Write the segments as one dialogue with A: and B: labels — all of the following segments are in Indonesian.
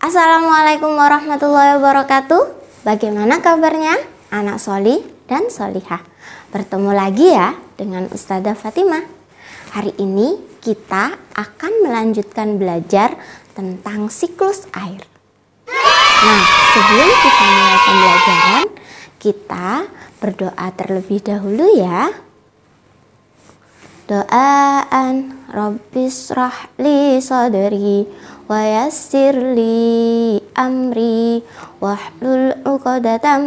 A: Assalamualaikum warahmatullahi wabarakatuh. Bagaimana kabarnya anak soli dan solihah? Bertemu lagi ya dengan Ustazah Fatimah. Hari ini kita akan melanjutkan belajar tentang siklus air. Nah, sebelum kita mulai pembelajaran, kita berdoa terlebih dahulu ya. Doaan Rabbis rahli sadri wa yassir li amri wahlul 'uqdatam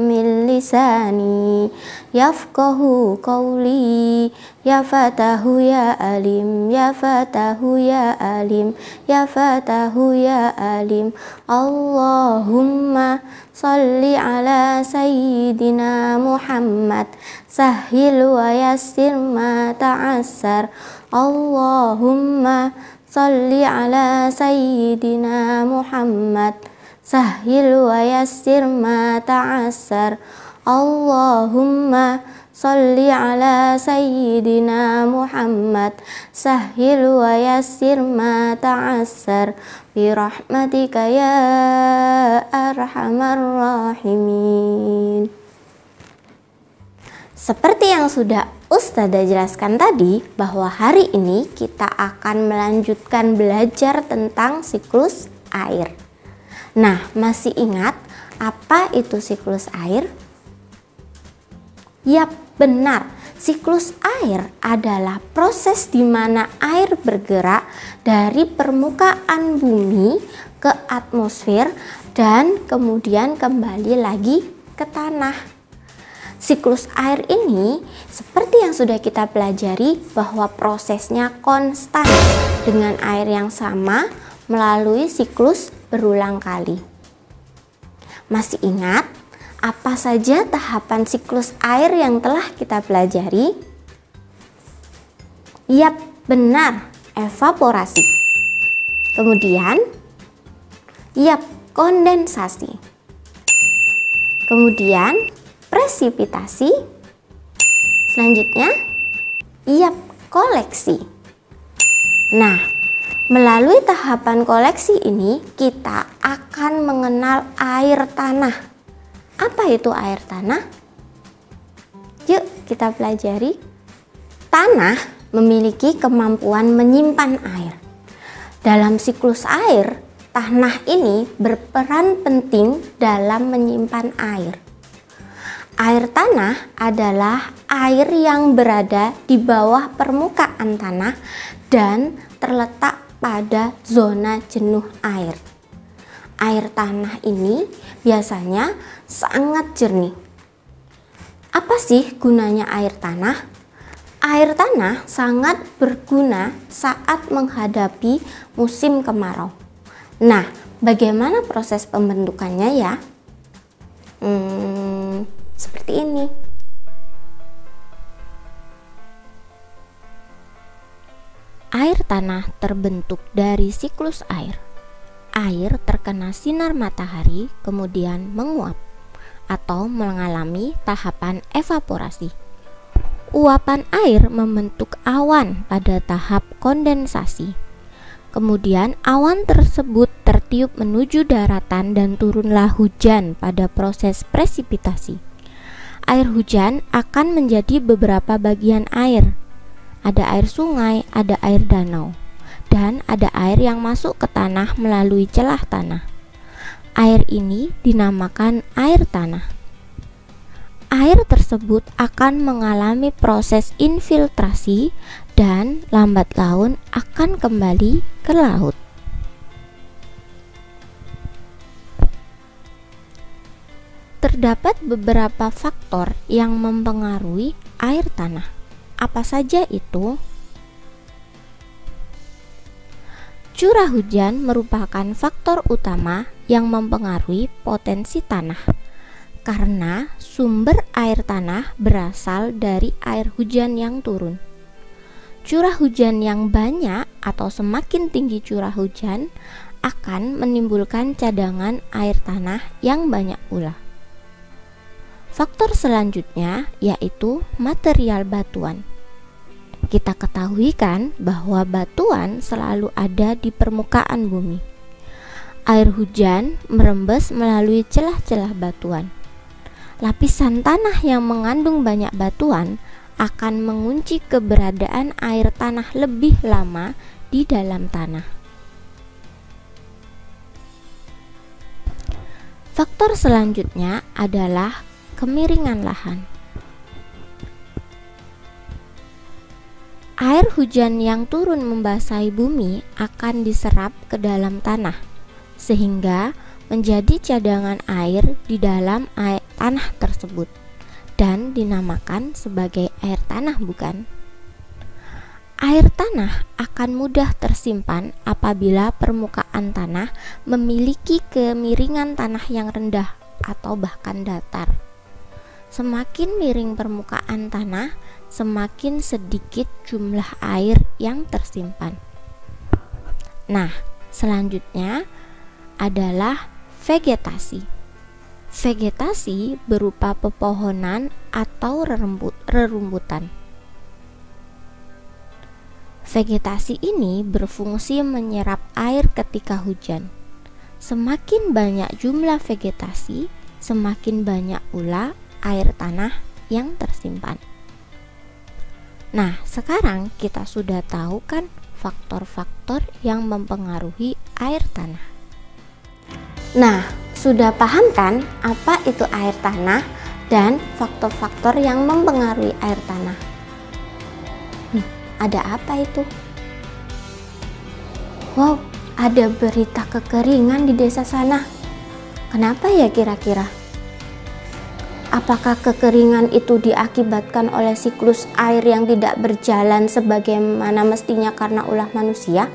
A: min lisani yafqahu qawli ya fatahu ya alim ya fatahu ya alim ya fatahu ya alim. Allahumma sholli ala sayyidina Muhammad sahhil wa yassir ma ta'assar. Allahumma sholli ala sayyidina Muhammad sahhil wa yassir ma ta'assar. Allahumma sholli ala sayyidina Muhammad sahhil wa yassir ma ta'assar bi rahmatika ya arhamar rahimin. Seperti yang sudah Ustazah jelaskan tadi, bahwa hari ini kita akan melanjutkan belajar tentang siklus air. Nah, masih ingat apa itu siklus air? Yap, benar. Siklus air adalah proses di mana air bergerak dari permukaan bumi ke atmosfer dan kemudian kembali lagi ke tanah. Siklus air ini seperti yang sudah kita pelajari bahwa prosesnya konstan dengan air yang sama melalui siklus berulang kali. Masih ingat apa saja tahapan siklus air yang telah kita pelajari? Yap, benar, evaporasi. Kemudian, yap, kondensasi. Kemudian, presipitasi. Selanjutnya, yap, koleksi. Nah, melalui tahapan koleksi ini kita akan mengenal air tanah. Apa itu air tanah? Yuk kita pelajari. Tanah memiliki kemampuan menyimpan air. Dalam siklus air, tanah ini berperan penting dalam menyimpan air. Air tanah adalah air yang berada di bawah permukaan tanah dan terletak pada zona jenuh air. Air tanah ini biasanya sangat jernih. Apa sih gunanya air tanah? Air tanah sangat berguna saat menghadapi musim kemarau. Nah, bagaimana proses pembentukannya ya? Seperti ini. Air tanah terbentuk dari siklus air. Air terkena sinar matahari kemudian menguap atau mengalami tahapan evaporasi. Uapan air membentuk awan pada tahap kondensasi. Kemudian awan tersebut tertiup menuju daratan dan turunlah hujan pada proses presipitasi. Air hujan akan menjadi beberapa bagian air. Ada air sungai, ada air danau, dan ada air yang masuk ke tanah melalui celah tanah. Air ini dinamakan air tanah. Air tersebut akan mengalami proses infiltrasi dan lambat laun akan kembali ke laut. Terdapat beberapa faktor yang mempengaruhi air tanah. Apa saja itu? Curah hujan merupakan faktor utama yang mempengaruhi potensi tanah, karena sumber air tanah berasal dari air hujan yang turun. Curah hujan yang banyak atau semakin tinggi curah hujan akan menimbulkan cadangan air tanah yang banyak pula. Faktor selanjutnya yaitu material batuan. Kita ketahui kan bahwa batuan selalu ada di permukaan bumi. Air hujan merembes melalui celah-celah batuan. Lapisan tanah yang mengandung banyak batuan akan mengunci keberadaan air tanah lebih lama di dalam tanah. Faktor selanjutnya adalah kemiringan lahan. Air hujan yang turun membasahi bumi akan diserap ke dalam tanah, sehingga menjadi cadangan air di dalam tanah tersebut dan dinamakan sebagai air tanah, bukan? Air tanah akan mudah tersimpan apabila permukaan tanah memiliki kemiringan tanah yang rendah atau bahkan datar. Semakin miring permukaan tanah, semakin sedikit jumlah air yang tersimpan. Nah, selanjutnya adalah vegetasi. Vegetasi berupa pepohonan atau rerumputan. Vegetasi ini berfungsi menyerap air ketika hujan. Semakin banyak jumlah vegetasi, semakin banyak pula air tanah yang tersimpan. Nah, sekarang kita sudah tahu kan faktor-faktor yang mempengaruhi air tanah. Nah, sudah paham kan apa itu air tanah dan faktor-faktor yang mempengaruhi air tanah? Ada apa itu? Wow, ada berita kekeringan di desa sana. Kenapa ya kira-kira? Apakah kekeringan itu diakibatkan oleh siklus air yang tidak berjalan sebagaimana mestinya karena ulah manusia?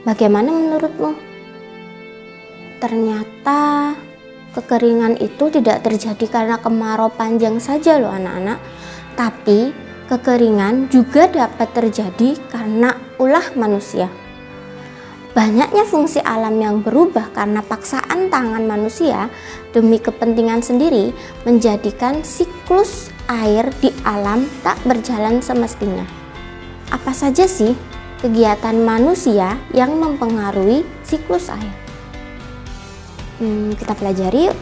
A: Bagaimana menurutmu? Ternyata kekeringan itu tidak terjadi karena kemarau panjang saja loh anak-anak, tapi kekeringan juga dapat terjadi karena ulah manusia. Banyaknya fungsi alam yang berubah karena paksaan tangan manusia demi kepentingan sendiri menjadikan siklus air di alam tak berjalan semestinya. Apa saja sih kegiatan manusia yang mempengaruhi siklus air? Kita pelajari yuk.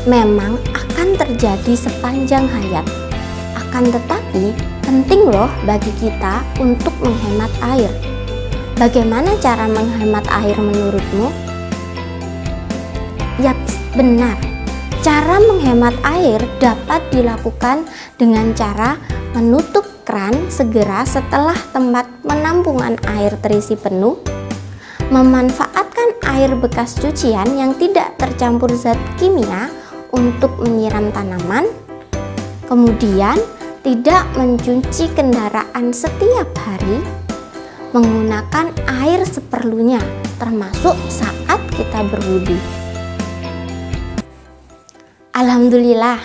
A: Memang akan terjadi sepanjang hayat. Akan tetapi penting loh bagi kita untuk menghemat air. Bagaimana cara menghemat air menurutmu? Yaps, benar. Cara menghemat air dapat dilakukan dengan cara menutup keran segera setelah tempat penampungan air terisi penuh, memanfaatkan air bekas cucian yang tidak tercampur zat kimia untuk menyiram tanaman, kemudian tidak mencuci kendaraan setiap hari, menggunakan air seperlunya termasuk saat kita berwudu. Alhamdulillah,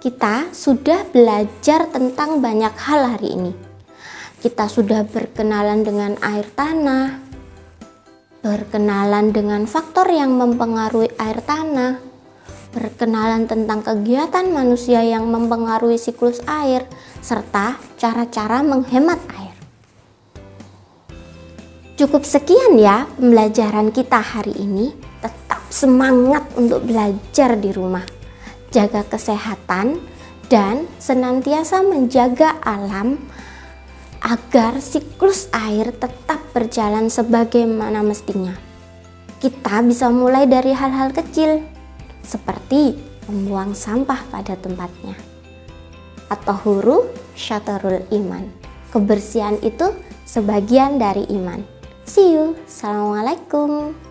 A: kita sudah belajar tentang banyak hal hari ini. Kita sudah berkenalan dengan air tanah, berkenalan dengan faktor yang mempengaruhi air tanah, berkenalan tentang kegiatan manusia yang mempengaruhi siklus air, serta cara-cara menghemat air. Cukup sekian ya pembelajaran kita hari ini. Tetap semangat untuk belajar di rumah. Jaga kesehatan dan senantiasa menjaga alam agar siklus air tetap berjalan sebagaimana mestinya. Kita bisa mulai dari hal-hal kecil, seperti membuang sampah pada tempatnya. At-tahuru syatrul iman. Kebersihan itu sebagian dari iman. See you. Assalamualaikum.